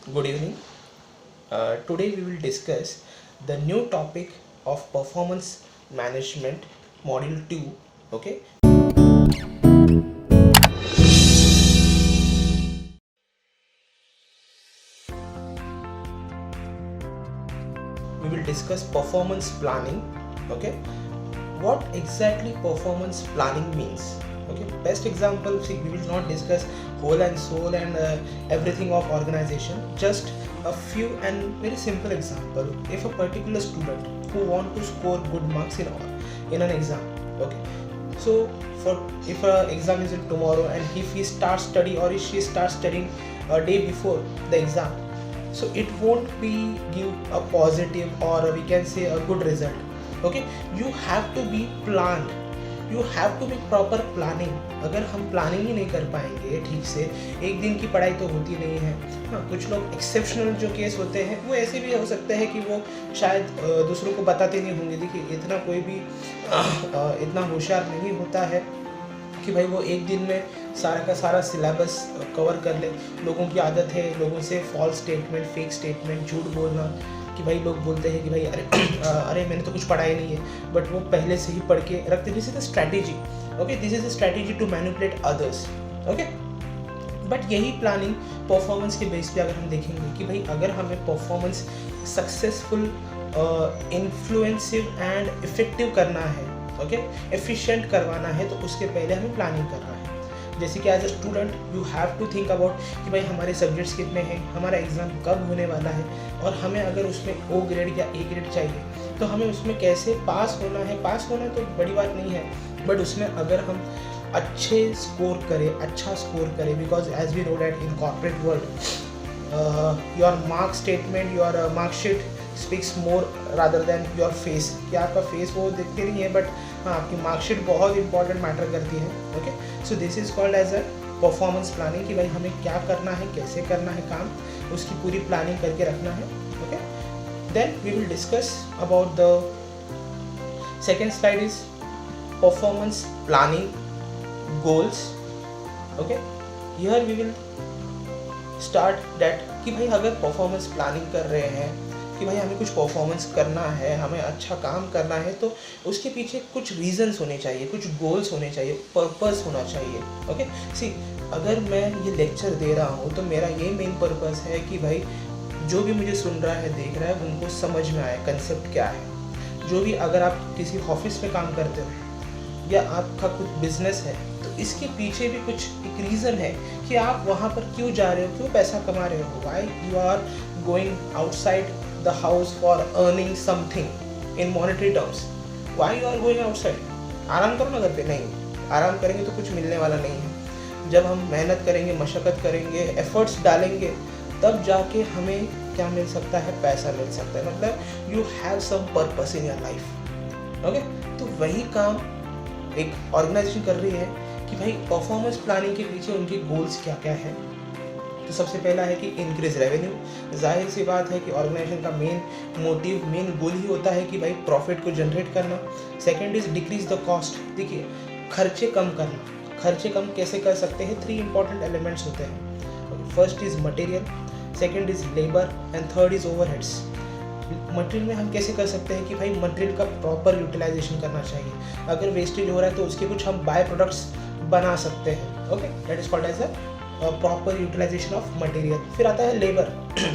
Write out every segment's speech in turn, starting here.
Good evening. Today we will discuss the new topic of performance management module 2. Okay, we will discuss performance planning. Okay, what exactly performance planning means. Okay, best example, see, we will not discuss whole and soul and everything of organization, just a few and very simple example. If a particular student who want to score good marks in an exam, okay, so for if a exam is in tomorrow and if he starts study or if she starts studying a day before the exam, so it won't be give a positive or we can say a good result. Okay, you have to be planned, you have to be proper planning. अगर हम planning ही नहीं कर पाएंगे ठीक से, एक दिन की पढ़ाई तो होती नहीं है। हाँ, कुछ लोग एक्सेप्शनल जो केस होते हैं वो ऐसे भी हो सकते हैं कि वो शायद दूसरों को बताते नहीं होंगे। देखिए, इतना कोई भी इतना होशियार नहीं होता है कि भाई वो एक दिन में सारा का सारा सिलेबस कवर कर ले। लोगों की आदत है लोगों से फॉल्स स्टेटमेंट, फेक स्टेटमेंट, झूठ बोलना, कि भाई लोग बोलते हैं कि भाई अरे मैंने तो कुछ पढ़ा ही नहीं है, बट वो पहले से ही पढ़ के रखते। This is the strategy. Okay, this is the strategy to manipulate others. Okay, but यही प्लानिंग परफॉर्मेंस के बेस पे अगर हम देखेंगे कि भाई अगर हमें performance successful, influencive and effective करना है, ओके, एफिशिएंट करवाना है, तो उसके पहले हमें प्लानिंग करना है। जैसे कि as a student you have to think about कि भाई हमारे सब्जेक्ट्स कितने हैं, हमारा एग्ज़ाम कब होने वाला है, और हमें अगर उसमें ओ ग्रेड या ए ग्रेड चाहिए तो हमें उसमें कैसे पास होना है। पास होना तो बड़ी बात नहीं है, बट उसमें अगर हम अच्छे स्कोर करें, अच्छा स्कोर करें, because as we know that in corporate world your mark statement, your marksheet speaks more rather than your face. कि आपका फेस वो देखते नहीं है, बट हाँ, आपकी मार्कशीट बहुत इंपॉर्टेंट मैटर करती है। Okay, so this is called as a performance planning, कि भाई हमें क्या करना है, कैसे करना है काम, उसकी पूरी प्लानिंग करके रखना है। Okay, then we will discuss about the second slide is performance planning goals. Okay, here we will start that कि भाई अगर परफॉर्मेंस प्लानिंग कर रहे हैं कि भाई हमें कुछ परफॉर्मेंस करना है, हमें अच्छा काम करना है, तो उसके पीछे कुछ रीजंस होने चाहिए, कुछ गोल्स होने चाहिए, पर्पस होना चाहिए। ओके, सी, अगर मैं ये लेक्चर दे रहा हूँ तो मेरा ये मेन पर्पस है कि भाई जो भी मुझे सुन रहा है, देख रहा है, उनको समझ में आए कंसेप्ट क्या है। जो भी, अगर आप किसी ऑफिस में काम करते हो या आपका कुछ बिजनेस है, तो इसके पीछे भी कुछ एक रीज़न है कि आप वहाँ पर क्यों जा रहे हो, क्यों पैसा कमा रहे हो, why you are going outside the house for earning something in monetary terms. Why you are going outside? आराम करो ना घर पे। नहीं, आराम करेंगे तो कुछ मिलने वाला नहीं है। जब हम मेहनत करेंगे, मशक्क़त करेंगे, एफर्ट्स डालेंगे, तब जाके हमें क्या मिल सकता है, पैसा मिल सकता है। मतलब you have some purpose in your life. Okay, तो वही काम एक ऑर्गेनाइजेशन कर रही है कि भाई परफॉर्मेंस प्लानिंग के पीछे उनके गोल्स क्या क्या है। तो सबसे पहला है कि इंक्रीज रेवेन्यू। जाहिर सी बात है कि ऑर्गेनाइजेशन का मेन मोटिव, मेन गोल ही होता है कि भाई प्रॉफिट को जनरेट करना। Second is decrease the cost. देखिए, खर्चे कम करना। खर्चे कम कैसे कर सकते हैं? 3 इंपॉर्टेंट एलिमेंट्स होते हैं। First is material, second is labour and third is overheads. Material में हम कैसे कर सकते हैं कि भाई मटेरियल का प्रॉपर यूटिलाइजेशन करना चाहिए। अगर वेस्टेज हो रहा है तो उसके कुछ हम बाय प्रोडक्ट्स बना सकते हैं। Okay, that is called as a proper utilisation of material. फिर आता है लेबर।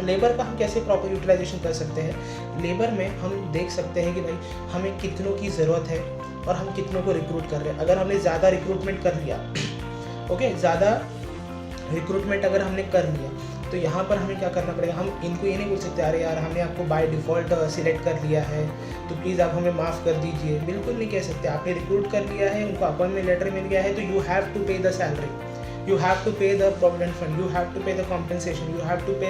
लेबर का हम कैसे प्रॉपर यूटिलाइजेशन कर सकते हैं? लेबर में हम देख सकते हैं कि भाई हमें कितनों की ज़रूरत है और हम कितनों को रिक्रूट कर रहे हैं। अगर हमने ज़्यादा रिक्रूटमेंट कर लिया, ओके, ज़्यादा रिक्रूटमेंट अगर हमने कर लिया, तो यहाँ पर हमें क्या करना पड़ेगा? हम इनको ये नहीं बोल सकते अरे यार हमने आपको बाय डिफ़ॉल्ट सिलेक्ट कर लिया है तो प्लीज़ आप हमें माफ़ कर दीजिए। बिल्कुल नहीं कह सकते। आपने रिक्रूट कर लिया है, उनको अपॉइंटमेंट लेटर मिल गया है, तो यू हैव टू पे the salary, you have to pay the provident fund, you have to pay the compensation, you have to pay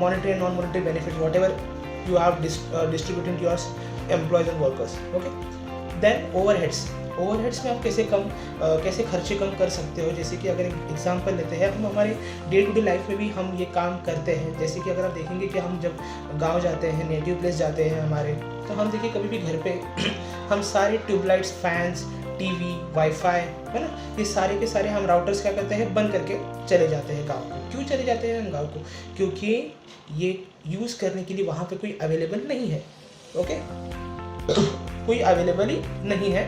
monetary and non-monetary benefits, whatever you have distributed to your employees and workers. Okay, then overheads में आप कैसे खर्चे कम कर सकते हो। जैसे कि अगर एक एग्जांपल लेते हैं, हम हमारे डे टू डे लाइफ में भी हम ये काम करते हैं। जैसे कि अगर आप देखेंगे कि हम जब गांव जाते हैं, नेटिव प्लेस जाते हैं हमारे, तो हम देखिए कभी भी घर पे हम सारे ट्यूबलाइट्स, फैंस, टीवी, वाईफाई, है ना, ये सारे के सारे हम राउटर्स क्या करते हैं, बंद करके चले जाते हैं गाँव को। क्यों चले जाते हैं हम गाँव को? क्योंकि ये यूज़ करने के लिए वहाँ पे कोई अवेलेबल नहीं है। ओके, कोई अवेलेबल ही नहीं है।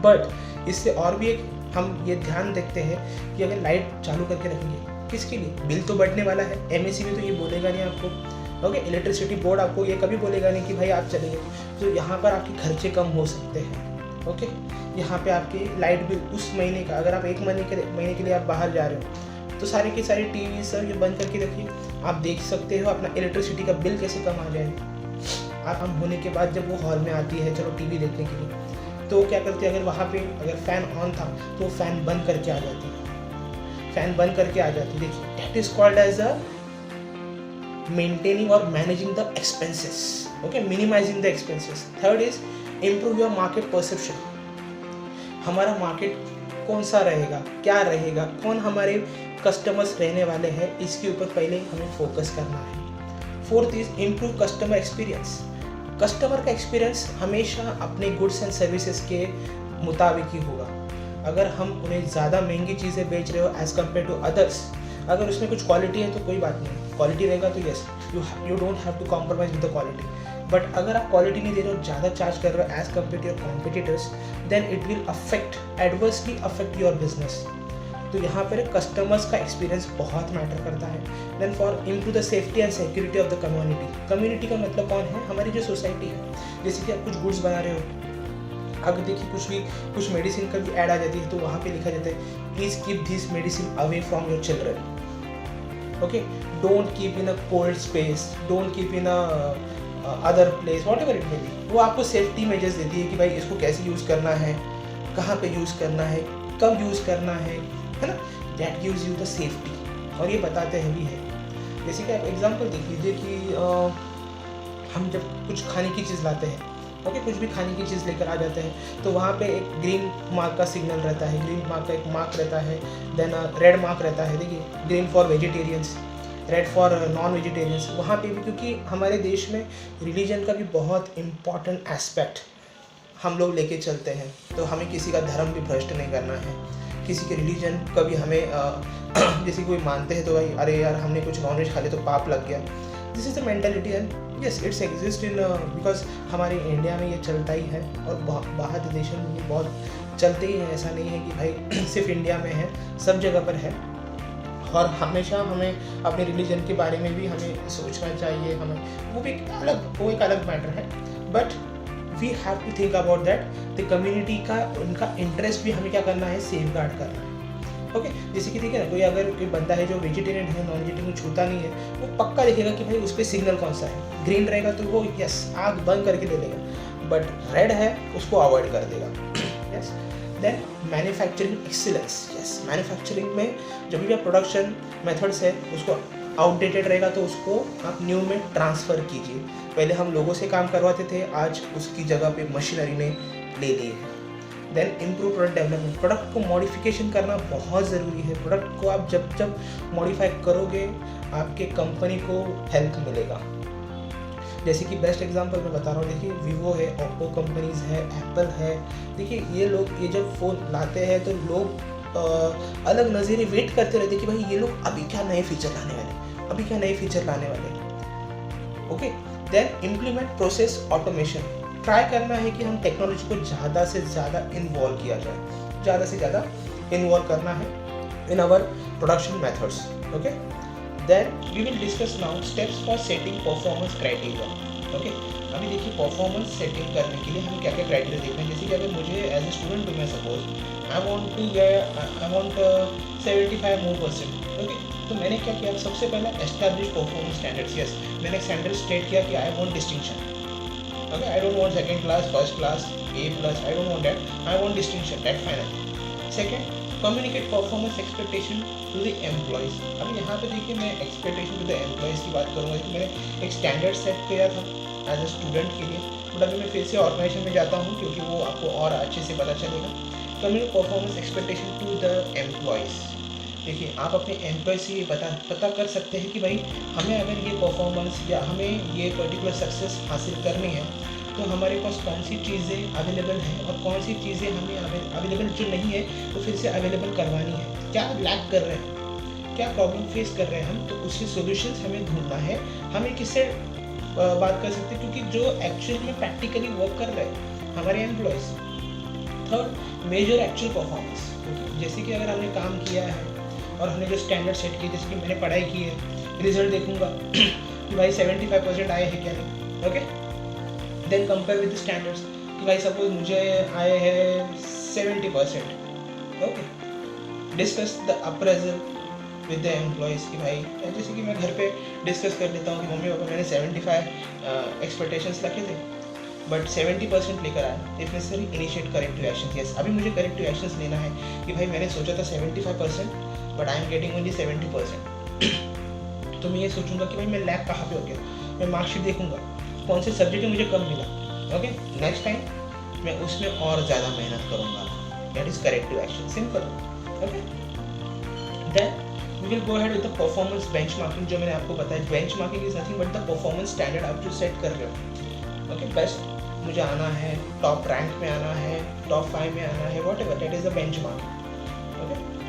बट इससे और भी एक हम ये ध्यान देखते हैं कि अगर लाइट चालू करके रखेंगे, किसके लिए? बिल तो बढ़ने वाला है। एमएससी भी तो ये बोलेगा नहीं आपको। ओके, इलेक्ट्रिसिटी बोर्ड आपको ये कभी बोलेगा नहीं कि भाई आप चले गए। तो यहाँ पर आपके खर्चे कम हो सकते हैं। ओके, यहाँ पे आपकी लाइट बिल उस महीने का, अगर आप एक महीने के लिए आप बाहर जा रहे हो, तो सारी की सारी टीवी सब ये बंद करके रखिए। आप देख सकते हो अपना इलेक्ट्रिसिटी का बिल कैसे कम आ जाएगा। आप हम होने के बाद जब वो हॉल में आती है चलो टीवी देखने के लिए, तो क्या करते हैं, अगर वहाँ पे अगर फ़ैन ऑन था तो फ़ैन बंद करके आ जाती है, फ़ैन बंद करके आ जाती है। देखिए, that is called as a maintaining और managing the expenses. Okay, minimising the expenses. Third is improve your market perception. हमारा मार्केट कौन सा रहेगा, क्या रहेगा, कौन हमारे कस्टमर्स रहने वाले हैं, इसके ऊपर पहले हमें फोकस करना है। Fourth is improve customer experience. Customer का एक्सपीरियंस हमेशा अपने गुड्स एंड सर्विसेज के मुताबिक ही होगा। अगर हम उन्हें ज़्यादा महंगी चीज़ें बेच रहे हो एज़ कम्पेयर टू अदर्स, अगर उसमें कुछ क्वालिटी है तो कोई बात नहीं, क्वालिटी रहेगा तो yes, you don't have to compromise with the quality. But अगर आप क्वालिटी नहीं दे रहे हो, ज़्यादा चार्ज कर रहे हो as compare to your competitors, then it will adversely affect your business. तो यहाँ पर कस्टमर्स का एक्सपीरियंस बहुत मैटर करता है। Then for improve the safety and security of the community. Community का मतलब कौन है? हमारी जो सोसाइटी है। जैसे कि आप कुछ गुड्स बना रहे हो, अगर देखिए कुछ मेडिसिन का भी ऐड आ जाती है तो वहाँ पे लिखा जाता है please keep this medicine away from your children. Okay, don't keep in a cold space, don't keep in a other place, what ever it may be. वो आपको सेफ्टी मेजर्स देती है कि भाई इसको कैसे यूज़ करना है, कहाँ पे यूज़ करना है, कब यूज़ करना है ना। That gives you the safety, और ये बताते हैं भी है। जैसे कि आप एग्जांपल देख लीजिए कि हम जब कुछ खाने की चीज़ लाते हैं, ओके, कुछ भी खाने की चीज़ लेकर आ जाते हैं, तो वहाँ पे एक ग्रीन मार्क का सिग्नल रहता है, ग्रीन मार्क का एक मार्क रहता है, देन रेड मार्क रहता है। देखिए, green for vegetarians, red for non vegetarians. वहाँ पे भी, क्योंकि हमारे देश में रिलीजन का भी बहुत इम्पॉर्टेंट एस्पेक्ट हम लोग लेके चलते हैं, तो हमें किसी का धर्म भी भ्रष्ट नहीं करना है। किसी के रिलीजन कभी हमें जैसे कोई मानते हैं तो भाई अरे यार हमने कुछ नॉनवेज खा लिया तो पाप लग गया। This is the mentality and yes it's exist in because हमारे इंडिया में ये चलता ही है, और बाहर के देशों में ये बहुत चलते ही है। ऐसा नहीं है कि भाई सिर्फ इंडिया में है, सब जगह पर है। और हमेशा हमें अपने रिलीजन के बारे में भी हमें सोचना चाहिए। हमें वो एक अलग मैटर है, but we have to think about that the community का, उनका इंटरेस्ट भी हमें क्या करना है, सेफ गार्ड करना है। ओके, जैसे कि देखिए ना, कोई अगर कोई बंदा है जो वेजिटेरियन है, नॉन वेजिटेरियन को छूता नहीं है, वो पक्का देखेगा कि भाई उस पर सिग्नल कौन सा है। ग्रीन रहेगा तो वो यस आग बंद करके ले लेगा, बट रेड है उसको अवॉइड कर देगा। Yes, then manufacturing excellence. Yes, manufacturing में जब भी आप प्रोडक्शन मेथड्स है उसको आउटडेटेड रहेगा तो उसको आप न्यू में ट्रांसफ़र कीजिए। पहले हम लोगों से काम करवाते थे, आज उसकी जगह पे मशीनरी ने ले लिए है। Then improve product development. Product को मॉडिफिकेशन करना बहुत ज़रूरी है। प्रोडक्ट को आप जब मॉडिफाई करोगे आपके कंपनी को हेल्प मिलेगा। जैसे कि बेस्ट एग्जांपल मैं बता रहा हूँ, देखिए वीवो है, ओप्पो कंपनीज़ है, एप्पल है। देखिए ये लोग ये जब फ़ोन लाते हैं तो लोग अलग नज़रिए वेट करते रहते कि भाई ये लोग अभी क्या नए फीचर लाने वाले, अभी क्या नए फीचर लाने वाले। Okay, then implement process automation. Try करना है कि हम टेक्नोलॉजी को ज़्यादा से ज़्यादा इन्वॉल्व किया जाए, ज़्यादा से ज़्यादा इन्वॉल्व करना है in our production methods. Okay, then we will discuss now steps for setting performance criteria. Okay, अभी देखिए परफॉर्मेंस सेटिंग करने के लिए हमें क्या क्या क्राइटेरिया देखना है। जैसे कि अगर मुझे एज ए स्टूडेंट टू मैं suppose I want 75 more %। Okay, तो मैंने क्या किया, सबसे पहले एस्टैब्लिश परफॉर्मेंस स्टैंडर्ड्स। यस, मैंने एक स्टैंडर्ड स्टेट किया कि I want distinction. Okay, I don't want second class, first class, A+, I don't want that, I want distinction, that final. Second, communicate performance expectation to the employees. अब यहाँ पे देखिए मैं expectation to the employees की बात करूँगा कि मैंने एक स्टैंडर्ड सेट किया था एज ए स्टूडेंट के लिए, बट अभी मैं फिर से ऑर्गेनाइजेशन में जाता हूँ क्योंकि वो आपको और अच्छे से पता चलेगा। Communicate performance expectation to the employees. देखिए आप अपने एम्प्लॉय से ये पता कर सकते हैं कि भाई हमें अगर ये परफॉर्मेंस या हमें ये पर्टिकुलर सक्सेस हासिल करनी है तो हमारे पास कौन सी चीज़ें अवेलेबल हैं और कौन सी चीज़ें हमें अवेलेबल जो नहीं है तो फिर से अवेलेबल करवानी है, क्या लैक कर रहे हैं, क्या प्रॉब्लम फेस कर रहे हैं हम, तो उसके सॉल्यूशंस हमें ढूंढना है। हमें किससे बात कर सकते हैं, क्योंकि जो एक्चुअल में प्रैक्टिकली वर्क कर रहे हैं हमारे employees. Third, major actual performance, जैसे कि अगर हमने काम किया है और हमने जो स्टैंडर्ड सेट किए, जैसे कि मैंने पढ़ाई की है, रिजल्ट देखूंगा कि भाई 75% आए हैं क्या नहीं, okay. Then compare with the standards कि भाई सपोज मुझे आए हैं 70%, okay. Discuss the appraisal with the employees कि भाई, जैसे कि मैं घर पे डिस्कस कर लेता हूँ कि मम्मी पापा मैंने 75 एक्सपेक्टेशंस रखे थे बट 70% लेकर आए, if necessary initiate corrective action. Yes, अभी मुझे करेक्टिव एक्शंस लेना है कि भाई मैंने सोचा था 75% but I am getting only 70%। तो मैं ये सोचूंगा कि भाई मैं लैक कहाँ पे हो गया, मैं मार्कशीट देखूंगा कौन से सब्जेक्ट में मुझे कम मिला, ओके। नेक्स्ट टाइम मैं उसमें और ज़्यादा मेहनत करूँगा, that is corrective action, simple, okay. Then we will go ahead with the performance benchmarking. जो मैंने आपको बताया, benchmarking is nothing but the performance standard आप जो सेट कर रहे हो, ओके। बेस्ट मुझे आना है, टॉप रैंक में आना है, टॉप 5 में आना है, what ever, that is the benchmarking, okay.